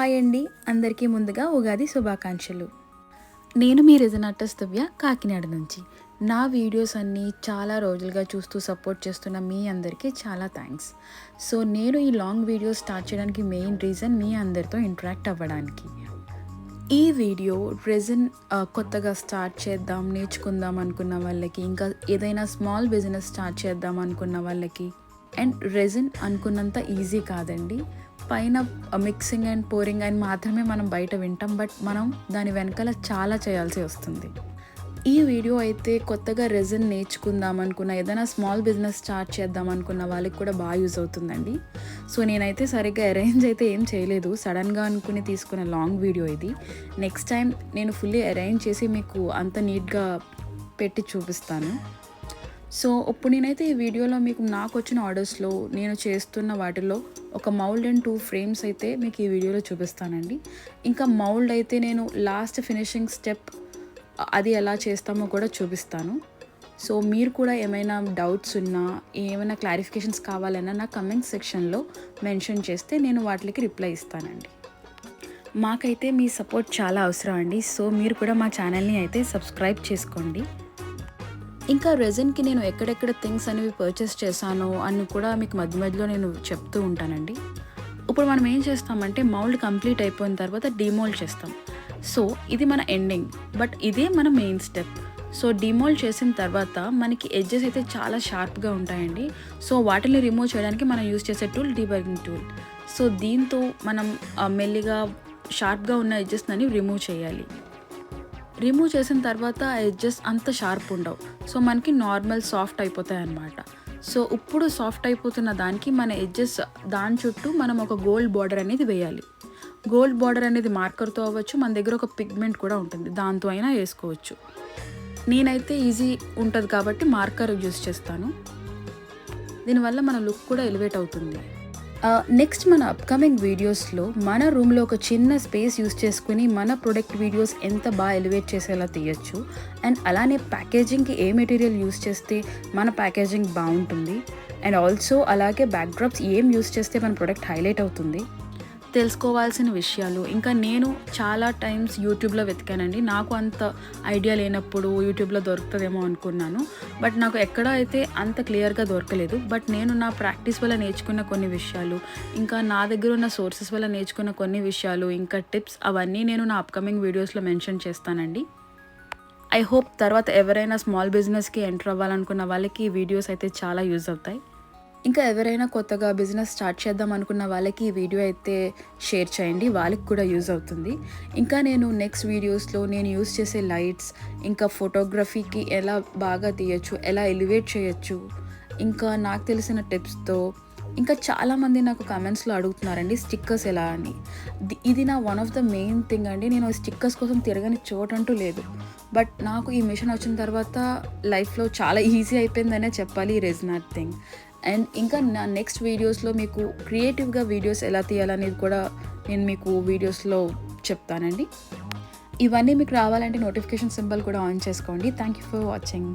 Hi అండి, అందరికీ ముందుగా ఉగాది శుభాకాంక్షలు. నేను మీ రెజిన్ ఆర్టిస్ట్ దివ్య, కాకినాడ నుంచి. నా వీడియోస్ అన్నీ చాలా రోజులుగా చూస్తూ సపోర్ట్ చేస్తున్న మీ అందరికీ చాలా థ్యాంక్స్. సో నేను ఈ లాంగ్ వీడియోస్ స్టార్ట్ చేయడానికి మెయిన్ రీజన్ మీ అందరితో ఇంటరాక్ట్ అవ్వడానికి. ఈ వీడియో రెజిన్ కొత్తగా స్టార్ట్ చేద్దాం, నేర్చుకుందాం అనుకున్న వాళ్ళకి, ఇంకా ఏదైనా స్మాల్ బిజినెస్ స్టార్ట్ చేద్దాం అనుకున్న వాళ్ళకి. అండ్ రెజిన్ అనుకున్నంత ఈజీ కాదండి. పైన మిక్సింగ్ అండ్ పోరింగ్ అని మాత్రమే మనం బయట వింటాం, బట్ మనం దాని వెనకాల చాలా చేయాల్సి వస్తుంది. ఈ వీడియో అయితే కొత్తగా రెజిన్ నేర్చుకుందాం అనుకున్న, ఏదైనా స్మాల్ బిజినెస్ స్టార్ట్ చేద్దాం అనుకున్న వాళ్ళకి కూడా బాగా యూజ్ అవుతుందండి. సో నేనైతే సరిగ్గా అరేంజ్ అయితే ఏం చేయలేదు, సడన్గా అనుకుని తీసుకున్న లాంగ్ వీడియో ఇది. నెక్స్ట్ టైం నేను ఫుల్లీ అరేంజ్ చేసి మీకు అంత నీట్గా పెట్టి చూపిస్తాను. సో ఇప్పుడు నేనైతే ఈ వీడియోలో మీకు నాకు వచ్చిన ఆర్డర్స్లో నేను చేస్తున్న వాటిలో ఒక మౌల్డ్ అండ్ 2 ఫ్రేమ్స్ అయితే మీకు ఈ వీడియోలో చూపిస్తానండి. ఇంకా మౌల్డ్ అయితే నేను లాస్ట్ ఫినిషింగ్ స్టెప్ అది ఎలా చేస్తామో కూడా చూపిస్తాను. సో మీరు కూడా ఏమైనా డౌట్స్ ఉన్నా, ఏమైనా క్లారిఫికేషన్స్ కావాలన్నా నా కమెంట్ సెక్షన్లో మెన్షన్ చేస్తే నేను వాటికి రిప్లై ఇస్తానండి. మాకైతే మీ సపోర్ట్ చాలా అవసరం అండి. సో మీరు కూడా మా ఛానల్ని అయితే సబ్స్క్రైబ్ చేసుకోండి. ఇంకా రెజిన్కి నేను ఎక్కడెక్కడ థింగ్స్ అనేవి పర్చేస్ చేశానో అని కూడా మీకు మధ్య మధ్యలో నేను చెప్తూ ఉంటానండి. ఇప్పుడు మనం ఏం చేస్తామంటే మౌల్డ్ కంప్లీట్ అయిపోయిన తర్వాత డిమోల్డ్ చేస్తాం. సో ఇది మన ఎండింగ్, బట్ ఇదే మన మెయిన్ స్టెప్. సో డిమోల్డ్ చేసిన తర్వాత మనకి ఎడ్జెస్ అయితే చాలా షార్ప్గా ఉంటాయండి. సో వాటిని రిమూవ్ చేయడానికి మనం యూజ్ చేసే టూల్ డీబగ్గింగ్ టూల్. సో దీంతో మనం మెల్లిగా షార్ప్గా ఉన్న ఎడ్జెస్ని రిమూవ్ చేయాలి. రిమూవ్ చేసిన తర్వాత ఆ ఎడ్జెస్ అంత షార్ప్ ఉండవు. సో మనకి నార్మల్ సాఫ్ట్ అయిపోతాయి అన్నమాట. సో ఇప్పుడు సాఫ్ట్ అయిపోతున్న దానికి మన ఎడ్జెస్ దాని చుట్టూ మనం ఒక గోల్డ్ బార్డర్ అనేది వేయాలి. గోల్డ్ బార్డర్ అనేది మార్కర్తో అవ్వచ్చు, మన దగ్గర ఒక పిగ్మెంట్ కూడా ఉంటుంది, దాంతో అయినా వేసుకోవచ్చు. నేనైతే ఈజీ ఉంటుంది కాబట్టి మార్కర్ యూజ్ చేస్తాను. దీనివల్ల మన లుక్ కూడా ఎలివేట్ అవుతుంది. నెక్స్ట్ మన అప్కమింగ్ వీడియోస్లో మన రూమ్లో ఒక చిన్న స్పేస్ యూస్ చేసుకుని మన ప్రొడక్ట్ వీడియోస్ ఎంత బాగా ఎలివేట్ చేసేలా తీయచ్చు. అండ్ అలానే ప్యాకేజింగ్కి ఏ మెటీరియల్ యూస్ చేస్తే మన ప్యాకేజింగ్ బాగుంటుంది, అండ్ ఆల్సో అలాగే బ్యాక్డ్రాప్స్ ఏం యూస్ చేస్తే మన ప్రొడక్ట్ హైలైట్ అవుతుంది తెలుసుకోవాల్సిన విషయాలు. ఇంకా నేను చాలా టైమ్స్ యూట్యూబ్లో వెతికానండి. నాకు అంత ఐడియా లేనప్పుడు యూట్యూబ్లో దొరుకుతుందేమో అనుకున్నాను, బట్ నాకు ఎక్కడ అయితే అంత క్లియర్గా దొరకలేదు. బట్ నేను నా ప్రాక్టీస్ వల్ల నేర్చుకున్న కొన్ని విషయాలు, ఇంకా నా దగ్గర ఉన్న సోర్సెస్ వల్ల నేర్చుకున్న కొన్ని విషయాలు, ఇంకా టిప్స్, అవన్నీ నేను నా అప్కమింగ్ వీడియోస్లో మెన్షన్ చేస్తానండి. ఐ హోప్ తర్వాత ఎవరైనా స్మాల్ బిజినెస్కి ఎంటర్ అవ్వాలనుకున్న వాళ్ళకి ఈ వీడియోస్ అయితే చాలా యూజ్ అవుతాయి. ఇంకా ఎవరైనా కొత్తగా బిజినెస్ స్టార్ట్ చేద్దాం అనుకున్న వాళ్ళకి ఈ వీడియో అయితే షేర్ చేయండి, వాళ్ళకి కూడా యూజ్ అవుతుంది. ఇంకా నేను నెక్స్ట్ వీడియోస్లో నేను యూజ్ చేసే లైట్స్, ఇంకా ఫోటోగ్రఫీకి ఎలా బాగా తీయచ్చు, ఎలా ఎలివేట్ చేయొచ్చు, ఇంకా నాకు తెలిసిన టిప్స్తో, ఇంకా చాలామంది నాకు కమెంట్స్లో అడుగుతున్నారండి స్టిక్కర్స్ ఎలా అని. ఇది నా one of the main thing అండి. నేను స్టిక్కర్స్ కోసం తిరగని చోటంటూ లేదు, బట్ నాకు ఈ మిషన్ వచ్చిన తర్వాత లైఫ్లో చాలా ఈజీ అయిపోయిందనే చెప్పాలి ఈ రెజిన్ ఆర్ట్ థింగ్. అండ్ ఇంకా నా నెక్స్ట్ వీడియోస్లో మీకు క్రియేటివ్గా వీడియోస్ ఎలా తీయాలనేది కూడా నేను మీకు వీడియోస్లో చెప్తానండి. ఇవన్నీ మీకు రావాలంటే నోటిఫికేషన్ సింబల్ కూడా ఆన్ చేసుకోండి. Thank you for watching.